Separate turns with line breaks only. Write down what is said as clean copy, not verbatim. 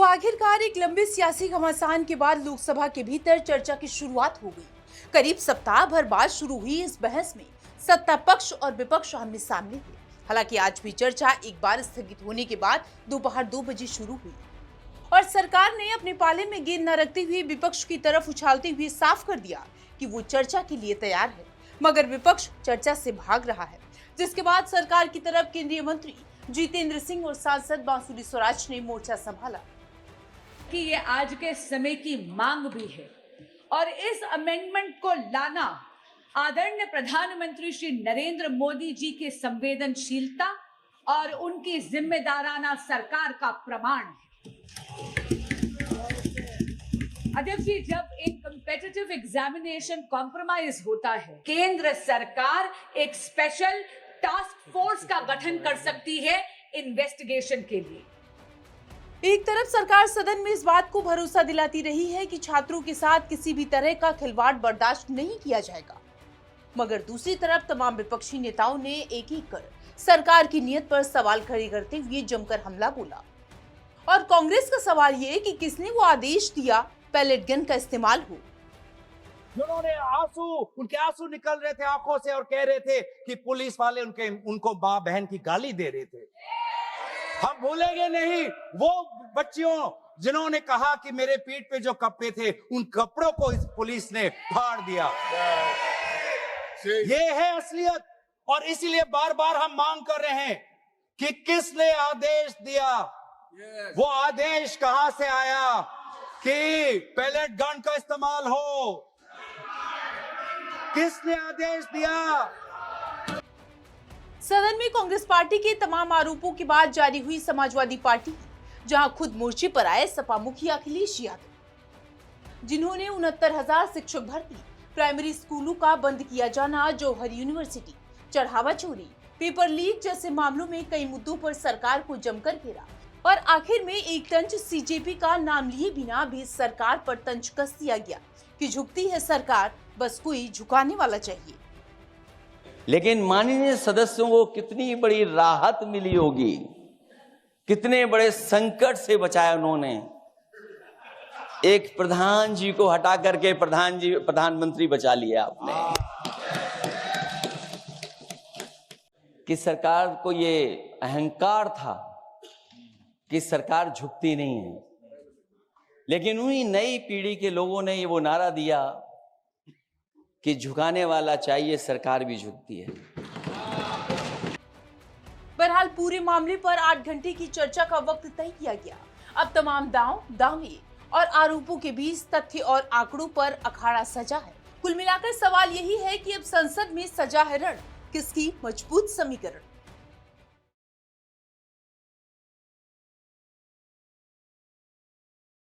आखिरकार एक लंबे सियासी घमासान के बाद लोकसभा के भीतर चर्चा की शुरुआत हो गई। करीब सप्ताह भर बाद शुरू हुई इस बहस में सत्ता पक्ष और विपक्ष आमने सामने हुए। हालांकि आज भी चर्चा एक बार स्थगित होने के बाद दोपहर 2 बजे शुरू हुई और सरकार ने अपने पाले में गेंद न रखते हुए विपक्ष की तरफ उछालते हुए साफ कर दिया कि वो चर्चा के लिए तैयार है, मगर विपक्ष चर्चा से भाग रहा है। जिसके बाद सरकार की तरफ केंद्रीय मंत्री जितेंद्र सिंह और सांसद बांसुरी स्वराज ने मोर्चा संभाला
कि ये आज के समय की मांग भी है और इस अमेंडमेंट को लाना आदरणीय प्रधानमंत्री श्री नरेंद्र मोदी जी की संवेदनशीलता और उनकी जिम्मेदाराना सरकार का प्रमाण है। अध्यक्ष जी, जब एक कंपेटिटिव एग्जामिनेशन कॉम्प्रोमाइज होता है, केंद्र सरकार एक स्पेशल टास्क फोर्स का गठन कर सकती है इन्वेस्टिगेशन के लिए।
एक तरफ सरकार सदन में इस बात को भरोसा दिलाती रही है कि छात्रों के साथ किसी भी तरह का खिलवाड़ बर्दाश्त नहीं किया जाएगा, मगर दूसरी तरफ तमाम विपक्षी नेताओं ने एक एक कर सरकार की नीयत पर सवाल खड़े करते हुए जमकर हमला बोला। और कांग्रेस का सवाल ये कि किसने वो आदेश दिया पैलेट गन का इस्तेमाल हो।
जिन्होंने उनके आंसू निकल रहे थे आंखों से और कह रहे थे कि पुलिस वाले उनको मां बहन की गाली दे रहे थे। हम भूलेंगे नहीं वो बच्चियों जिन्होंने कहा कि मेरे पीठ पे जो कपड़े थे उन कपड़ों को इस पुलिस ने फाड़ दिया। ये है असलियत और इसीलिए बार बार हम मांग कर रहे हैं कि किसने आदेश दिया, वो आदेश कहां से आया कि पैलेट गन का इस्तेमाल हो, किसने आदेश दिया।
सदन में कांग्रेस पार्टी के तमाम आरोपों के बाद जारी हुई समाजवादी पार्टी, जहां खुद मोर्चे पर आए सपा मुखिया अखिलेश यादव, जिन्होंने 69,000 शिक्षक भर्ती, प्राइमरी स्कूलों का बंद किया जाना, जौहर यूनिवर्सिटी, चढ़ावा चोरी, पेपर लीक जैसे मामलों में कई मुद्दों पर सरकार को जमकर घेरा और आखिर में एक तंज सीजेपी का नाम लिए बिना भी सरकार पर तंज कस दिया गया कि झुकती है सरकार, बस कोई झुकाने वाला चाहिए।
लेकिन माननीय सदस्यों को कितनी बड़ी राहत मिली होगी, कितने बड़े संकट से बचाया उन्होंने। एक प्रधान जी को हटा करके प्रधानमंत्री बचा लिया आपने। कि सरकार को ये अहंकार था कि सरकार झुकती नहीं है, लेकिन उन्हीं नई पीढ़ी के लोगों ने ये वो नारा दिया कि झुकाने वाला चाहिए, सरकार भी झुकती है।
बहरहाल पूरे मामले पर 8 घंटे की चर्चा का वक्त तय किया गया। अब तमाम दांव, दावे और आरोपों के बीच तथ्य और आंकड़ों पर अखाड़ा सजा है। कुल मिलाकर सवाल यही है कि अब संसद में सजा है रण, किसकी मजबूत समीकरण।